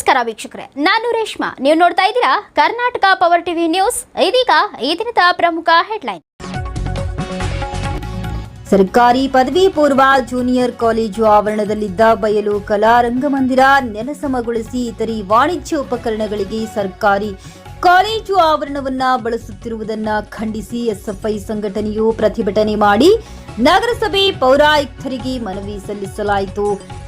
ನಮಸ್ಕಾರ ವೀಕ್ಷಕರೇ, ನಾನು ರೇಷ್ಮಾ. ನೀವು ನೋಡ್ತಾ ಇದ್ದೀರಾ ಕರ್ನಾಟಕ ಪವರ್ ಟಿವಿ ನ್ಯೂಸ್. ಇದೀಗ ಈ ದಿನದ ಪ್ರಮುಖ ಹೆಡ್ಲೈನ್. ಸರ್ಕಾರಿ ಪದವಿ ಪೂರ್ವ ಜೂನಿಯರ್ ಕಾಲೇಜು ಆವರಣದಲ್ಲಿದ್ದ ಬಯಲು ಕಲಾ ರಂಗಮಂದಿರ ನೆಲಸಮಗೊಳಿಸಿ ಇತರೆ ವಾಣಿಜ್ಯ ಉಪಕರಣಗಳಿಗೆ ಸರ್ಕಾರಿ ಕಾಲೇಜು ಆವರಣವನ್ನ ಬಳಸುತ್ತಿರುವುದನ್ನು ಖಂಡಿಸಿ ಎಸ್ಎಫ್ಐ ಸಂಘಟನೆಯು ಪ್ರತಿಭಟನೆ ಮಾಡಿ ನಗರಸಭೆ ಪೌರಾಯುಕ್ತರಿಗೆ ಮನವಿ ಸಲ್ಲಿಸಲಾಯಿತು.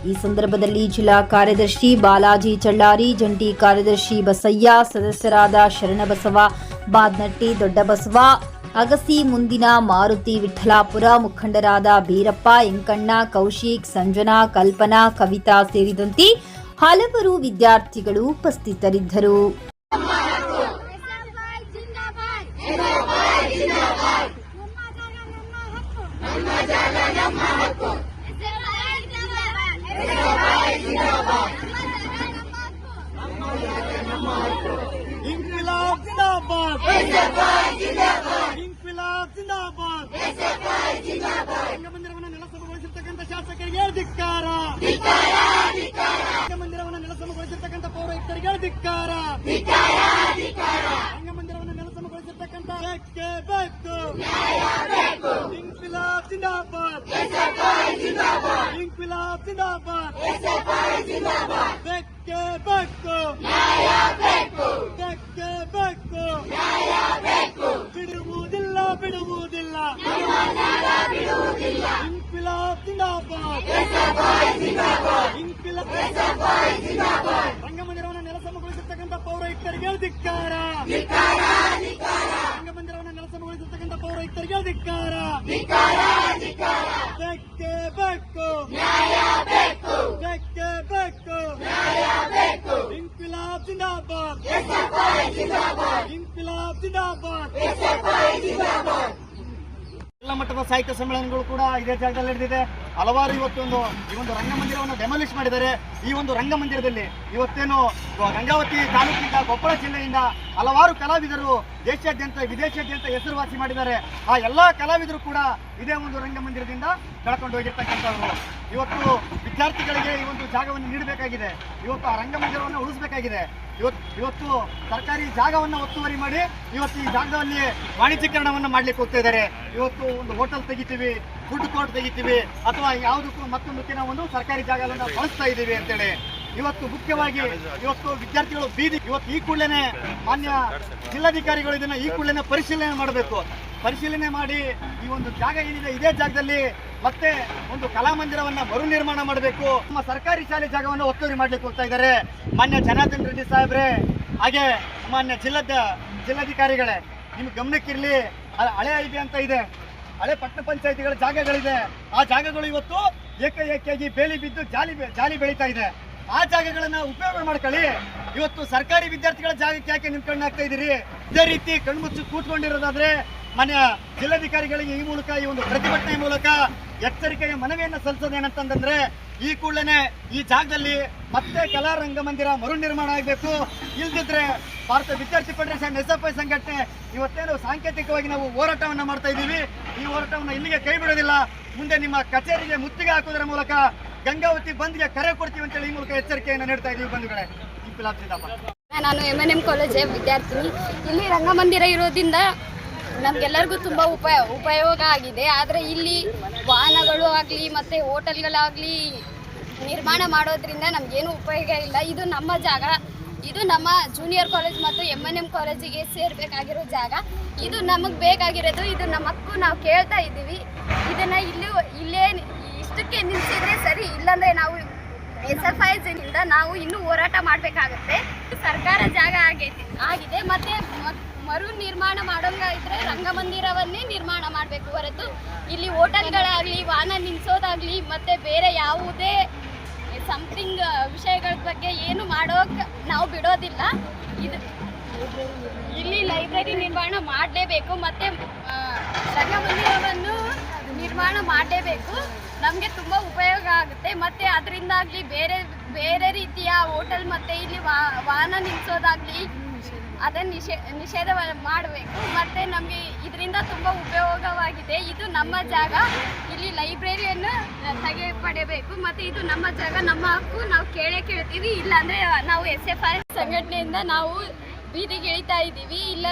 ಈ ಸಂದರ್ಭದಲ್ಲಿ ಜಿಲ್ಲಾ ಕಾರ್ಯದರ್ಶಿ ಬಾಲಾಜಿ ಚಳ್ಳಾರಿ, ಜಂಟಿ ಕಾರ್ಯದರ್ಶಿ ಬಸಯ್ಯ, ಸದಸ್ಯರಾದ ಶರಣಬಸವ, ಬಾದ್ನಟ್ಟಿ, ದೊಡ್ಡಬಸವ, ಅಗಸಿ, ಮುಂದಿನ ಮಾರುತಿ, ವಿಠಲಾಪುರ, ಮುಖಂಡರಾದ ಬೀರಪ್ಪ, ಎಂಕಣ್ಣ, ಕೌಶಿಕ್, ಸಂಜನಾ, ಕಲ್ಪನಾ, ಕವಿತಾ ಸೇರಿದಂತೆ ಹಲವರು ವಿದ್ಯಾರ್ಥಿಗಳು ಉಪಸ್ಥಿತರಿದ್ದರು. इंकलाब जिंदाबाद, इंकलाब जिंदाबाद, ರಂಗಮಂದಿರವನ್ನು ನೆಲಸಮಗೊಳಿಸಿರ್ತಕ್ಕಂಥ ಶಾಸಕರಿಗೆ ಧಿಕ್ಕಾರ, ರಂಗಮಂದಿರವನ್ನು ನೆಲಸಮಗೊಳಿಸಿರ್ತಕ್ಕಂಥ ಪೌರಾಯುಕ್ತರಿಗೆ ಧಿಕ್ಕಾರ, ರಂಗಮಂದಿರವನ್ನು ನೆಲಸಮಗೊಳಿಸಿರ್ತಕ್ಕಂಥ ಬೇಕು इंकलाब जिंदाबाद, इंकलाब जिंदाबाद, बेके ಬೇಕು ಬಿಡುವುದಿಲ್ಲ ಬಿಡುವುದಿಲ್ಲ ಇಂಕ್ವಿಲಾಬ್ ಜಿಂದಾಬಾದ್, ಇಂಕ್ವಿಲಾಬ್ ರಂಗಮಂದಿರವನ್ನು ನೆಲಸಮಗೊಳಿಸಿರ್ತಕ್ಕಂಥ ಪೌರಾಯುಕ್ತರಿಗೆ ಧಿಕ್ಕಾರ, ರಂಗಮಂದಿರವನ್ನು ನೆಲಸಮಗೊಳಿಸಿರ್ತಕ್ಕಂಥ ಪೌರಾಯುಕ್ತರಿಗೆ ಧಿಕ್ಕಾರ, ಬೇಕೇ ಬೇಕು ಬೇಕೇ ಬೇಕು ಇಂಕ್ವಿಲಾಬ್ ಜಿಂದಾಬಾದ್, ಇಂಕ್ವಿಲಾಬ್ ಜಿಂದಾಬಾದ್. ಎಲ್ಲ ಮಟ್ಟದ ಸಾಹಿತ್ಯ ಸಮ್ಮೇಳನಗಳು ಕೂಡ ಇದೇ ಜಾಗದಲ್ಲಿ ನಡೆದಿದೆ. ಹಲವಾರು ಈ ಒಂದು ರಂಗಮಂದಿರವನ್ನು ಡೆಮಾಲಿಷ್ ಮಾಡಿದ್ದಾರೆ. ಈ ಒಂದು ರಂಗಮಂದಿರದಲ್ಲಿ ಇವತ್ತೇನು ಗಂಗಾವತಿ ತಾಲೂಕಿನಿಂದ, ಕೊಪ್ಪಳ ಜಿಲ್ಲೆಯಿಂದ ಹಲವಾರು ಕಲಾವಿದರು ದೇಶಾದ್ಯಂತ ವಿದೇಶಾದ್ಯಂತ ಹೆಸರುವಾಸಿ ಮಾಡಿದ್ದಾರೆ. ಆ ಎಲ್ಲ ಕಲಾವಿದರು ಕೂಡ ಇದೇ ಒಂದು ರಂಗಮಂದಿರದಿಂದ ಕಳ್ಕೊಂಡು ಹೋಗಿರ್ತಕ್ಕಂಥವ್ರು. ಇವತ್ತು ವಿದ್ಯಾರ್ಥಿಗಳಿಗೆ ಈ ಒಂದು ಜಾಗವನ್ನು ನೀಡಬೇಕಾಗಿದೆ. ಇವತ್ತು ಆ ರಂಗಮಂದಿರವನ್ನು ಉಳಿಸಬೇಕಾಗಿದೆ. ಇವತ್ತು ಸರ್ಕಾರಿ ಜಾಗವನ್ನು ಒತ್ತುವರಿ ಮಾಡಿ ಇವತ್ತು ಈ ಜಾಗದಲ್ಲಿ ವಾಣಿಜ್ಯೀಕರಣವನ್ನು ಮಾಡ್ಲಿಕ್ಕೆ ಹೋಗ್ತಾ ಇದ್ದಾರೆ. ಇವತ್ತು ಒಂದು ಹೋಟೆಲ್ ತೆಗಿತೀವಿ, ಫುಡ್ ಕೋರ್ಟ್ ತೆಗಿತೀವಿ, ಅಥವಾ ಯಾವುದಕ್ಕೂ ಮತ್ತೊಂದಕ್ಕೆ ನಾವು ಒಂದು ಸರ್ಕಾರಿ ಜಾಗವನ್ನು ಬಳಸ್ತಾ ಇದ್ದೀವಿ ಅಂತೇಳಿ ಇವತ್ತು ಮುಖ್ಯವಾಗಿ ಇವತ್ತು ವಿದ್ಯಾರ್ಥಿಗಳು ಬೀದಿ. ಇವತ್ತು ಈ ಕೂಡಲೇ ಮಾನ್ಯ ಜಿಲ್ಲಾಧಿಕಾರಿಗಳು ಇದನ್ನ ಈ ಕೂಡಲೇ ಪರಿಶೀಲನೆ ಮಾಡಬೇಕು. ಪರಿಶೀಲನೆ ಮಾಡಿ ಈ ಒಂದು ಜಾಗ ಏನಿದೆ ಇದೇ ಜಾಗದಲ್ಲಿ ಮತ್ತೆ ಒಂದು ಕಲಾಮಂದಿರವನ್ನ ಮರು ನಿರ್ಮಾಣ ಮಾಡಬೇಕು. ನಮ್ಮ ಸರ್ಕಾರಿ ಶಾಲೆ ಜಾಗವನ್ನು ಒತ್ತುವರಿ ಮಾಡ್ಲಿಕ್ಕೆ ಹೋಗ್ತಾ ಇದ್ದಾರೆ. ಮಾನ್ಯ ಜನಾರ್ದನ್ ರೆಡ್ಡಿ ಸಾಹೇಬ್ರೆ, ಹಾಗೆ ಮಾನ್ಯ ಜಿಲ್ಲಾಧಿಕಾರಿಗಳೇ, ನಿಮ್ಗೆ ಗಮನಕ್ಕಿರಲಿ, ಹಳೆ ಐಬಿ ಅಂತ ಇದೆ, ಹಳೆ ಪಟ್ಟಣ ಪಂಚಾಯಿತಿಗಳ ಜಾಗಗಳಿದೆ. ಆ ಜಾಗಗಳು ಇವತ್ತು ಏಕಾಏಕಿಯಾಗಿ ಬೇಲಿ ಬಿದ್ದು ಜಾಲಿ ಬೆಳೀತಾ ಇದೆ. ಆ ಜಾಗಗಳನ್ನ ಉಪಯೋಗ ಮಾಡ್ಕೊಳ್ಳಿ. ಇವತ್ತು ಸರ್ಕಾರಿ ವಿದ್ಯಾರ್ಥಿಗಳ ಜಾಗಕ್ಕೆ ಯಾಕೆ ನಿಂತ್ಕೊಂಡಾಗ್ತಾ ಇದ್ದೀರಿ? ಇದೇ ರೀತಿ ಕಣ್ಮುಚ್ಚು ಕೂತ್ಕೊಂಡಿರೋದಾದ್ರೆ ಮಾನ್ಯ ಜಿಲ್ಲಾಧಿಕಾರಿಗಳಿಗೆ ಈ ಮೂಲಕ ಈ ಒಂದು ಪ್ರತಿಭಟನೆ ಮೂಲಕ ಎಚ್ಚರಿಕೆಯ ಮನವಿಯನ್ನು ಸಲ್ಲಿಸೋದೇನಂತಂದ್ರೆ, ಈ ಕೂಡಲೇ ಈ ಜಾಗದಲ್ಲಿ ಮತ್ತೆ ಕಲಾ ರಂಗಮಂದಿರ ಮರು ನಿರ್ಮಾಣ ಆಗಬೇಕು. ಇಲ್ದಿದ್ರೆ ಭಾರತ ವಿದ್ಯಾರ್ಥಿ ಫೆಡರೇಷನ್ ಎಸ್ಎಫ್ಐ ಸಂಘಟನೆ ಇವತ್ತೇನು ಸಾಂಕೇತಿಕವಾಗಿ ನಾವು ಹೋರಾಟವನ್ನು ಮಾಡ್ತಾ ಇದ್ದೀವಿ. ಈ ಹೋರಾಟವನ್ನು ಇಲ್ಲಿಗೆ ಕೈ ಬಿಡೋದಿಲ್ಲ. ಮುಂದೆ ನಿಮ್ಮ ಕಚೇರಿಗೆ ಮುತ್ತಿಗೆ ಹಾಕೋದರ ಮೂಲಕ ಗಂಗಾವತಿ ಬಂದ್ಗೆ ಕರೆ ಕೊಡ್ತೀವಿ ಅಂತೇಳಿ ಈ ಮೂಲಕ ಎಚ್ಚರಿಕೆಯನ್ನು ನೀಡ್ತಾ ಇದ್ದೀವಿ ಬಂಧುಗಳೇ. ಇಂಕ್ವಿಲಾಬ್ ಜಿಂದಾಬಾದ್. ನಾನು MNM ಕಾಲೇಜ್ ವಿದ್ಯಾರ್ಥಿನಿ. ಇಲ್ಲಿ ರಂಗಮಂದಿರ ಇರೋದ್ರಿಂದ ನಮಗೆಲ್ಲರಿಗೂ ತುಂಬ ಉಪಯೋಗ ಆಗಿದೆ. ಆದರೆ ಇಲ್ಲಿ ವಾಹನಗಳು ಆಗಲಿ ಮತ್ತು ಹೋಟೆಲ್ಗಳಾಗಲಿ ನಿರ್ಮಾಣ ಮಾಡೋದ್ರಿಂದ ನಮಗೇನು ಉಪಯೋಗ ಇಲ್ಲ. ಇದು ನಮ್ಮ ಜಾಗ, ಇದು ನಮ್ಮ ಜೂನಿಯರ್ ಕಾಲೇಜ್ ಮತ್ತು MNM ಕಾಲೇಜಿಗೆ ಸೇರಬೇಕಾಗಿರೋ ಜಾಗ. ಇದು ನಮಗೆ ಬೇಕಾಗಿರೋದು, ಇದು ನಮ್ಮ ಹಕ್ಕು, ನಾವು ಕೇಳ್ತಾ ಇದ್ದೀವಿ. ಇದನ್ನು ಇಲ್ಲೇ ಇಷ್ಟಕ್ಕೆ ನಿಲ್ಲಿಸಿದ್ರೆ ಸರಿ, ಇಲ್ಲಾಂದರೆ ನಾವು SFIನಿಂದ ನಾವು ಇನ್ನೂ ಹೋರಾಟ ಮಾಡಬೇಕಾಗುತ್ತೆ. ಸರ್ಕಾರ ಜಾಗ ಆಗಿದೆ ಮತ್ತು ಮರು ನಿರ್ಮಾಣ ಮಾಡೋಂಗ ಇದ್ರೆ ರಂಗಮಂದಿರವನ್ನೇ ನಿರ್ಮಾಣ ಮಾಡಬೇಕು ಹೊರತು ಇಲ್ಲಿ ಹೋಟೆಲ್ಗಳಾಗಲಿ, ವಾಹನ ನಿಲ್ಲಿಸೋದಾಗಲಿ ಮತ್ತು ಬೇರೆ ಯಾವುದೇ ಸಮಥಿಂಗ್ ವಿಷಯಗಳ ಬಗ್ಗೆ ಏನು ಮಾಡೋಕೆ ನಾವು ಬಿಡೋದಿಲ್ಲ. ಇಲ್ಲಿ ಲೈಬ್ರರಿ ನಿರ್ಮಾಣ ಮಾಡಲೇಬೇಕು ಮತ್ತು ರಂಗಮಂದಿರವನ್ನು ನಿರ್ಮಾಣ ಮಾಡಲೇಬೇಕು. ನಮಗೆ ತುಂಬ ಉಪಯೋಗ ಆಗುತ್ತೆ. ಮತ್ತು ಅದರಿಂದಾಗಲಿ ಬೇರೆ ರೀತಿಯ ಹೋಟೆಲ್ ಮತ್ತು ಇಲ್ಲಿ ವಾಹನ ನಿಲ್ಲಿಸೋದಾಗಲಿ ಅದನ್ನು ನಿಷೇಧ ಮಾಡಬೇಕು. ಮತ್ತು ನಮಗೆ ಇದರಿಂದ ತುಂಬ ಉಪಯೋಗವಾಗಿದೆ. ಇದು ನಮ್ಮ ಜಾಗ, ಇಲ್ಲಿ ಲೈಬ್ರರಿಯನ್ನು ಪಡೆಯಬೇಕು. ಮತ್ತು ಇದು ನಮ್ಮ ಜಾಗ, ನಮ್ಮ ಹಕ್ಕು, ನಾವು ಕೇಳ್ತೀವಿ. ಇಲ್ಲಾಂದರೆ ನಾವು SFI ಸಂಘಟನೆಯಿಂದ ನಾವು ಬೀದಿಗೆ ಇಳಿತಾ ಇದ್ದೀವಿ. ಇಲ್ಲ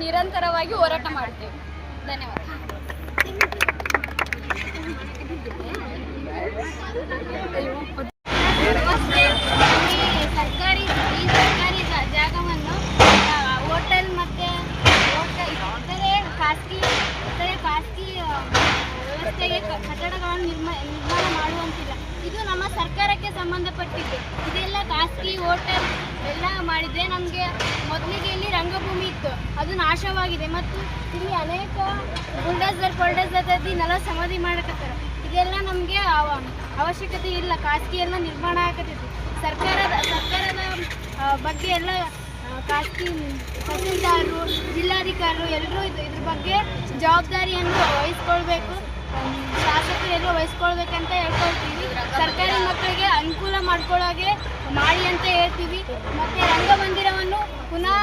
ನಿರಂತರವಾಗಿ ಹೋರಾಟ ಮಾಡ್ತೇವೆ. ಧನ್ಯವಾದ. ಸರ್ಕಾರಿ ಜಾಗವನ್ನು ಹೋಟೆಲ್ ಮತ್ತು ಖಾಸಗಿ ವ್ಯವಸ್ಥೆಗೆ ಕಟ್ಟಡಗಳನ್ನು ನಿರ್ಮಾಣ ಮಾಡುವಂತಿಲ್ಲ. ಇದು ನಮ್ಮ ಸರ್ಕಾರಕ್ಕೆ ಸಂಬಂಧಪಟ್ಟಿದ್ದು. ಇದೆಲ್ಲ ಖಾಸಗಿ ಹೋಟೆಲ್ ಎಲ್ಲ ಮಾಡಿದರೆ ನಮಗೆ ಮೊದಲಿಗೆ ಇಲ್ಲಿ ರಂಗಭೂಮಿ ಇತ್ತು, ಅದು ನಾಶವಾಗಿದೆ. ಮತ್ತು ಇಲ್ಲಿ ಅನೇಕ ಬುಲ್ಡೋಸರ್ ನೆಲ ಸಮಾಧಿ ಮಾಡಕತ್ತಾರೆ. ಇದೆಲ್ಲ ನಮಗೆ ಅವಶ್ಯಕತೆ ಇಲ್ಲ. ಖಾಸಗಿ ಎಲ್ಲ ನಿರ್ಮಾಣ ಆಗತ್ತಿತ್ತು. ಸರ್ಕಾರದ ಬಗ್ಗೆ ಎಲ್ಲ ಖಾಸಗಿ ತಹಸೀಲ್ದಾರರು, ಜಿಲ್ಲಾಧಿಕಾರಿಗಳು ಎಲ್ಲರೂ ಇದ್ರ ಬಗ್ಗೆ ಜವಾಬ್ದಾರಿಯನ್ನು ವಹಿಸ್ಕೊಳ್ಬೇಕು. ಶಾಸಕರು ಎಲ್ಲ ವಹಿಸ್ಕೊಳ್ಬೇಕಂತ ಹೇಳ್ಕೊಳ್ತೀವಿ. ಸರ್ಕಾರಿ ಮಕ್ಕಳಿಗೆ ಅನುಕೂಲ ಮಾಡ್ಕೊಳ್ಳೋಗೆ ಮಾಡಿ ಅಂತ ಹೇಳ್ತೀವಿ. ಮತ್ತು ರಂಗಮಂದಿರವನ್ನು ಪುನಃ